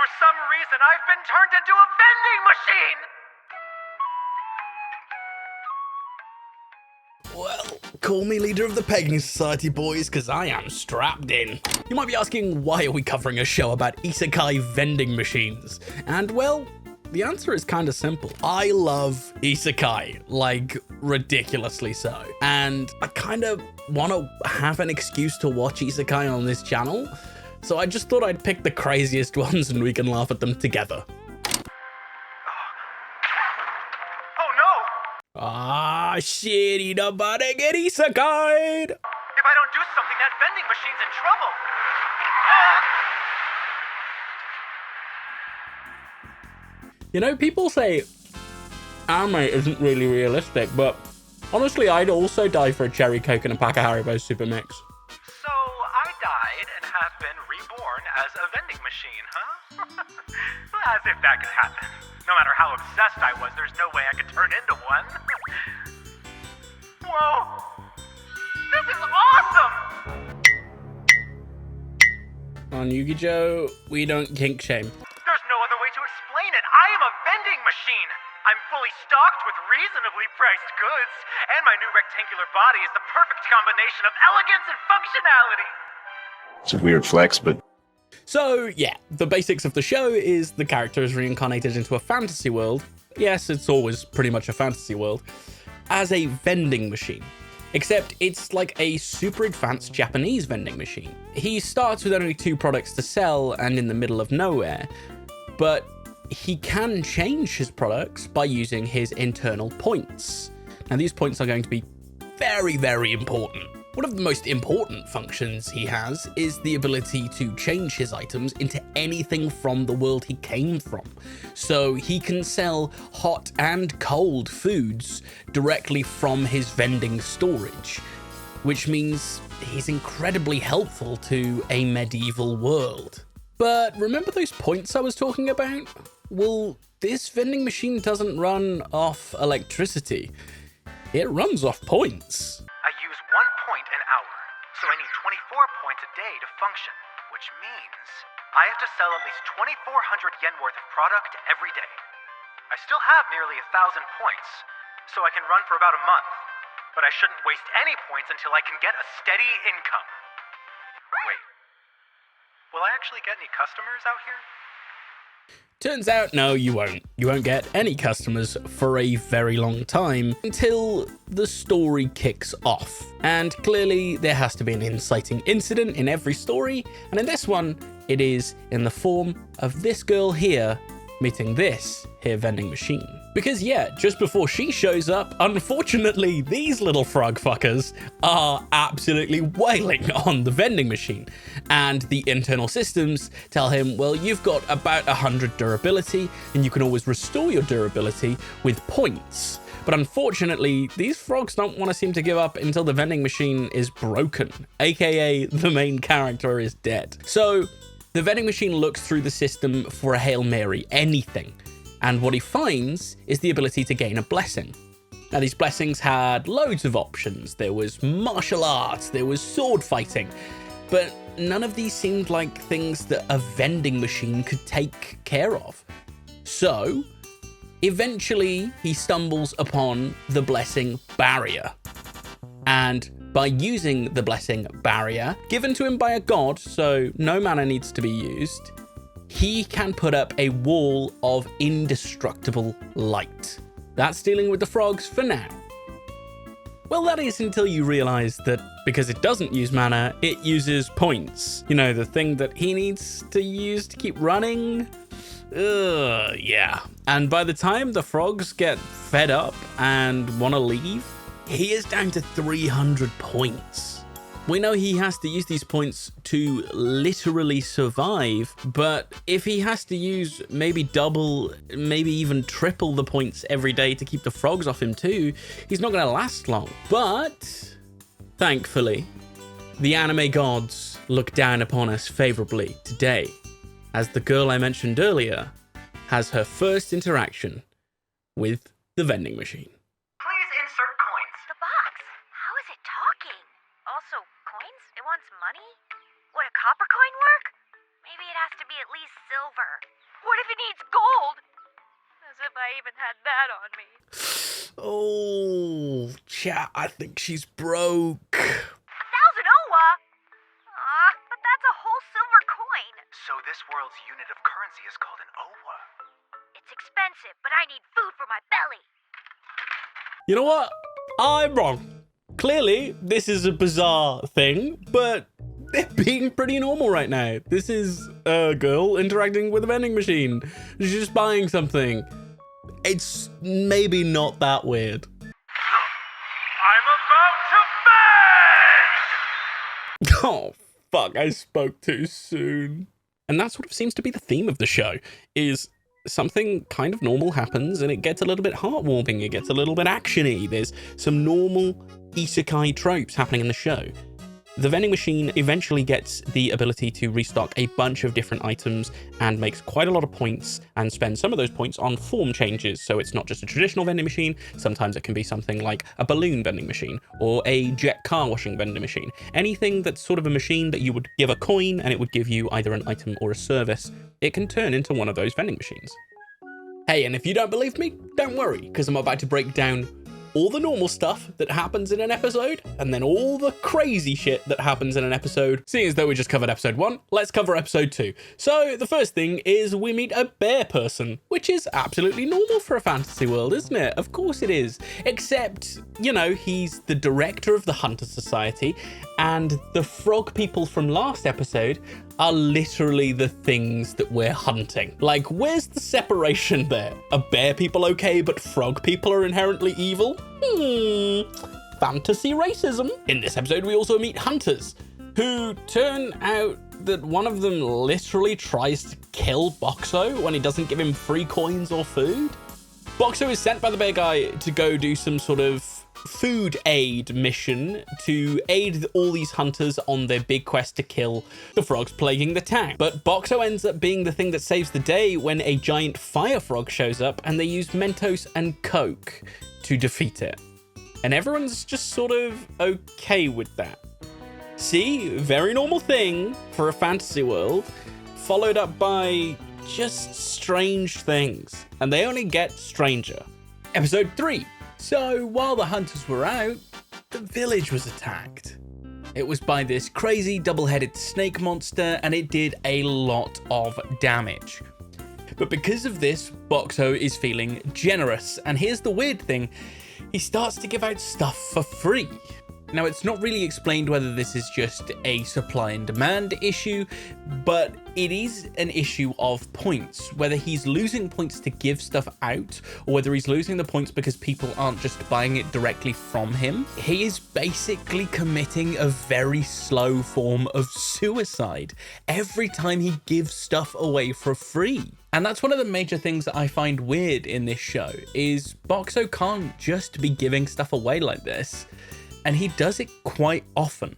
For some reason, I've been turned into a vending machine! Well, call me leader of the Pegging Society, boys, because I am strapped in. You might be asking, why are we covering a show about isekai vending machines? And well, the answer is kind of simple. I love isekai, like ridiculously so. And I kind of want to have an excuse to watch isekai on this channel. So I just thought I'd pick the craziest ones and we can laugh at them together. Ah, shit, ain't nobody get isekai'd! If I don't do something, that vending machine's in trouble! You know, people say anime isn't really realistic, but honestly, I'd also die for a cherry coke and a pack of Haribo Super Mix. So, I died and have been reborn as a vending machine, huh? As if that could happen. No matter how obsessed I was, there's no way I could turn into one. Whoa! This is awesome! On Yu-Gi-Oh, we don't kink shame. There's no other way to explain it. I am a vending machine. I'm fully stocked with reasonably priced goods, and my new rectangular body is the perfect combination of elegance and functionality. It's a weird flex, but... So, yeah, the basics of the show is the character is reincarnated into a fantasy world. Yes, it's always pretty much a fantasy world. As a vending machine. Except it's like a super advanced Japanese vending machine. He starts with only 2 products to sell and in the middle of nowhere, but he can change his products by using his internal points. Now these points are going to be very, very important. One of the most important functions he has is the ability to change his items into anything from the world he came from. So he can sell hot and cold foods directly from his vending storage, which means he's incredibly helpful to a medieval world. But remember those points I was talking about? Well, this vending machine doesn't run off electricity. It runs off points. I use 1 point an hour, so I need 24 points a day to function, which means I have to sell at least 2,400 yen worth of product every day. I still have nearly 1,000 points, so I can run for about a month, but I shouldn't waste any points until I can get a steady income. Wait, will I actually get any customers out here? Turns out, no, you won't. You won't get any customers for a very long time until the story kicks off. And clearly, there has to be an inciting incident in every story, and in this one, it is in the form of this girl here meeting this here vending machine. Because yeah, just before she shows up, unfortunately, these little frog fuckers are absolutely wailing on the vending machine. And the internal systems tell him, well, you've got about 100 durability, and you can always restore your durability with points. But unfortunately, these frogs don't want to seem to give up until the vending machine is broken, aka the main character is dead. So the vending machine looks through the system for a Hail Mary, anything. And what he finds is the ability to gain a blessing. Now, these blessings had loads of options. There was martial arts, there was sword fighting, but none of these seemed like things that a vending machine could take care of. So, eventually, he stumbles upon the blessing barrier. And by using the blessing barrier, given to him by a god, so no mana needs to be used, he can put up a wall of indestructible light. That's dealing with the frogs for now. Well, that is until you realize that because it doesn't use mana, it uses points. You know, the thing that he needs to use to keep running. Yeah. And by the time the frogs get fed up and want to leave, he is down to 300 points. We know he has to use these points to literally survive, but if he has to use maybe double, maybe even triple the points every day to keep the frogs off him too, he's not going to last long. But thankfully, the anime gods look down upon us favorably today, as the girl I mentioned earlier has her first interaction with the vending machine. Please insert coins. The box. How is it talking? Also, coins? It wants money? Would a copper coin work? Maybe it has to be at least silver. What if it needs gold? As if I even had that on me. Oh, chat, I think she's broke. 1,000 owa? But that's a whole silver coin. So this world's unit of currency is called an owa. It's expensive, but I need food for my belly. You know what? I'm wrong. Clearly, this is a bizarre thing, but they're being pretty normal right now. This is a girl interacting with a vending machine. She's just buying something. It's maybe not that weird. I'm about to beg! Oh, fuck, I spoke too soon. And that sort of seems to be the theme of the show, is something kind of normal happens and it gets a little bit heartwarming, it gets a little bit actiony. There's some normal isekai tropes happening in the show. The vending machine eventually gets the ability to restock a bunch of different items and makes quite a lot of points and spends some of those points on form changes. So it's not just a traditional vending machine. Sometimes it can be something like a balloon vending machine or a jet car washing vending machine. Anything that's sort of a machine that you would give a coin and it would give you either an item or a service, it can turn into one of those vending machines. Hey, and if you don't believe me, don't worry, because I'm about to break down all the normal stuff that happens in an episode, and then all the crazy shit that happens in an episode. Seeing as though we just covered episode 1, let's cover episode 2. So the first thing is we meet a bear person, which is absolutely normal for a fantasy world, isn't it? Of course it is. Except, you know, he's the director of the Hunter Society, and the frog people from last episode are literally the things that we're hunting. Like, where's the separation there? Are bear people okay, but frog people are inherently evil? Fantasy racism. In this episode, we also meet hunters, who turn out that one of them literally tries to kill Boxo when he doesn't give him free coins or food. Boxo is sent by the bear guy to go do some sort of food aid mission to aid all these hunters on their big quest to kill the frogs plaguing the town. But Boxo ends up being the thing that saves the day when a giant fire frog shows up and they use Mentos and Coke to defeat it. And everyone's just sort of okay with that. See, very normal thing for a fantasy world, followed up by just strange things. And they only get stranger. Episode 3. So, while the hunters were out, the village was attacked. It was by this crazy double-headed snake monster, and it did a lot of damage. But because of this, Boxo is feeling generous, and here's the weird thing, he starts to give out stuff for free. Now, it's not really explained whether this is just a supply and demand issue, but it is an issue of points, whether he's losing points to give stuff out, or whether he's losing the points because people aren't just buying it directly from him. He is basically committing a very slow form of suicide every time he gives stuff away for free. And that's one of the major things that I find weird in this show, is Boxo can't just be giving stuff away like this. And he does it quite often.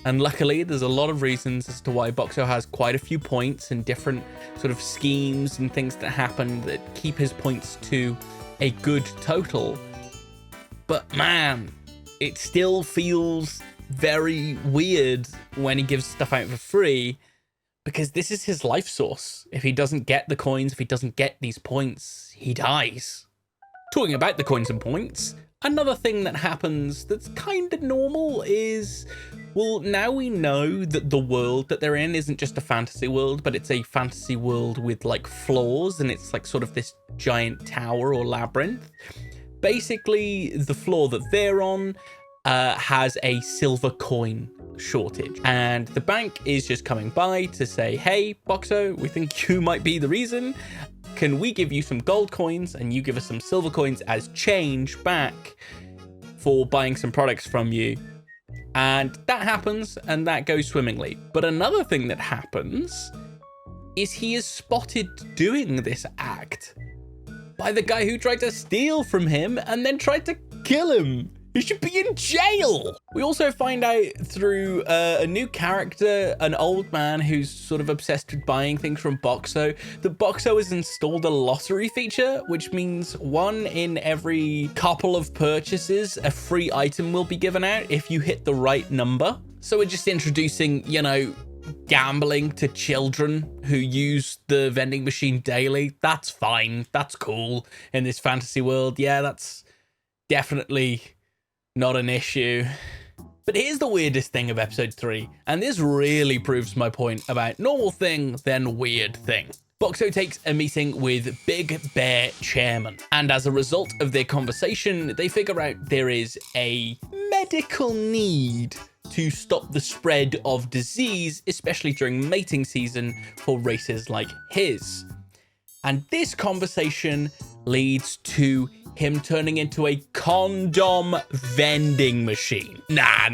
And luckily, there's a lot of reasons as to why Boxo has quite a few points and different sort of schemes and things that happen that keep his points to a good total. But man, it still feels very weird when he gives stuff out for free, because this is his life source. If he doesn't get the coins, if he doesn't get these points, he dies. Talking about the coins and points, another thing that happens that's kind of normal is, well, now we know that the world that they're in isn't just a fantasy world, but it's a fantasy world with like floors, and it's like sort of this giant tower or labyrinth. Basically, the floor that they're on has a silver coin shortage, and the bank is just coming by to say, hey, Boxo, we think you might be the reason. Can we give you some gold coins and you give us some silver coins as change back for buying some products from you? And that happens, and that goes swimmingly. But another thing that happens is he is spotted doing this act by the guy who tried to steal from him and then tried to kill him. He should be in jail. We also find out through a new character, an old man who's sort of obsessed with buying things from Boxo, that Boxo has installed a lottery feature, which means 1 in every couple of purchases, a free item will be given out if you hit the right number. So we're just introducing, you know, gambling to children who use the vending machine daily. That's fine. That's cool in this fantasy world. Yeah, that's definitely not an issue. But here's the weirdest thing of episode 3, and this really proves my point about normal thing, then weird thing. Boxo takes a meeting with Big Bear Chairman, and as a result of their conversation, they figure out there is a medical need to stop the spread of disease, especially during mating season for races like his. And this conversation leads to him turning into a condom vending machine. Nah,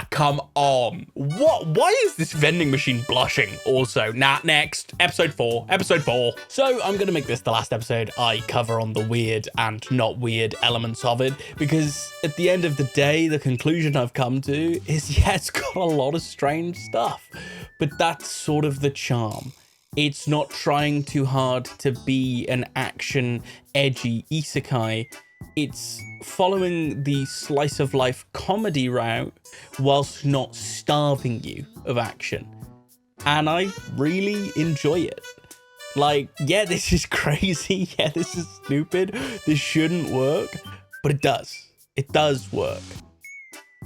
come on. What? Why is this vending machine blushing? Also, next. Episode 4. So I'm going to make this the last episode I cover on the weird and not weird elements of it, because at the end of the day, the conclusion I've come to is, yeah, it's got a lot of strange stuff, but that's sort of the charm. It's not trying too hard to be an action, edgy isekai. It's following the slice of life comedy route whilst not starving you of action. And I really enjoy it. Like, yeah, this is crazy. Yeah, this is stupid. This shouldn't work. But it does. It does work.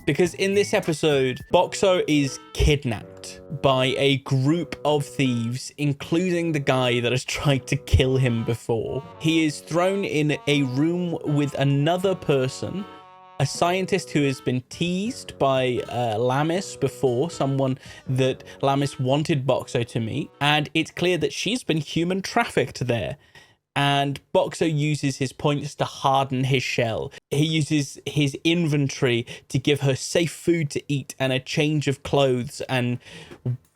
Because in this episode, Boxo is kidnapped by a group of thieves, including the guy that has tried to kill him before. He is thrown in a room with another person, a scientist who has been teased by Lamis before, someone that Lamis wanted Boxo to meet, and it's clear that she's been human trafficked there. And Boxo uses his points to harden his shell. He uses his inventory to give her safe food to eat and a change of clothes and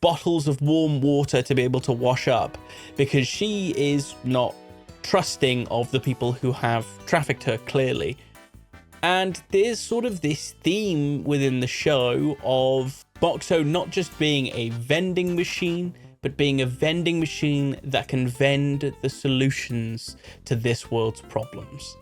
bottles of warm water to be able to wash up, because she is not trusting of the people who have trafficked her, clearly. And there's sort of this theme within the show of Boxo not just being a vending machine, but being a vending machine that can vend the solutions to this world's problems.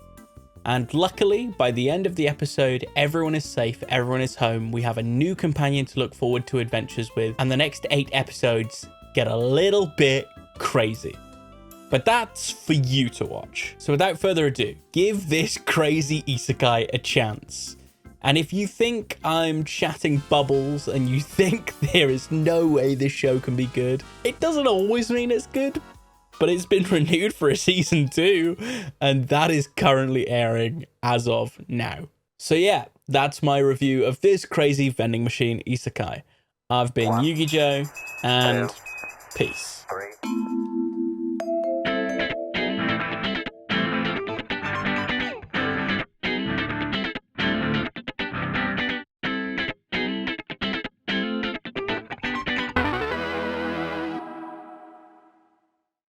And luckily, by the end of the episode, everyone is safe, everyone is home, we have a new companion to look forward to adventures with, and the next 8 episodes get a little bit crazy. But that's for you to watch. So without further ado, give this crazy isekai a chance. And if you think I'm chatting bubbles and you think there is no way this show can be good, it doesn't always mean it's good, but it's been renewed for a season 2, and that is currently airing as of now. So yeah, that's my review of this crazy vending machine isekai. I've been Yugi Joe, and peace.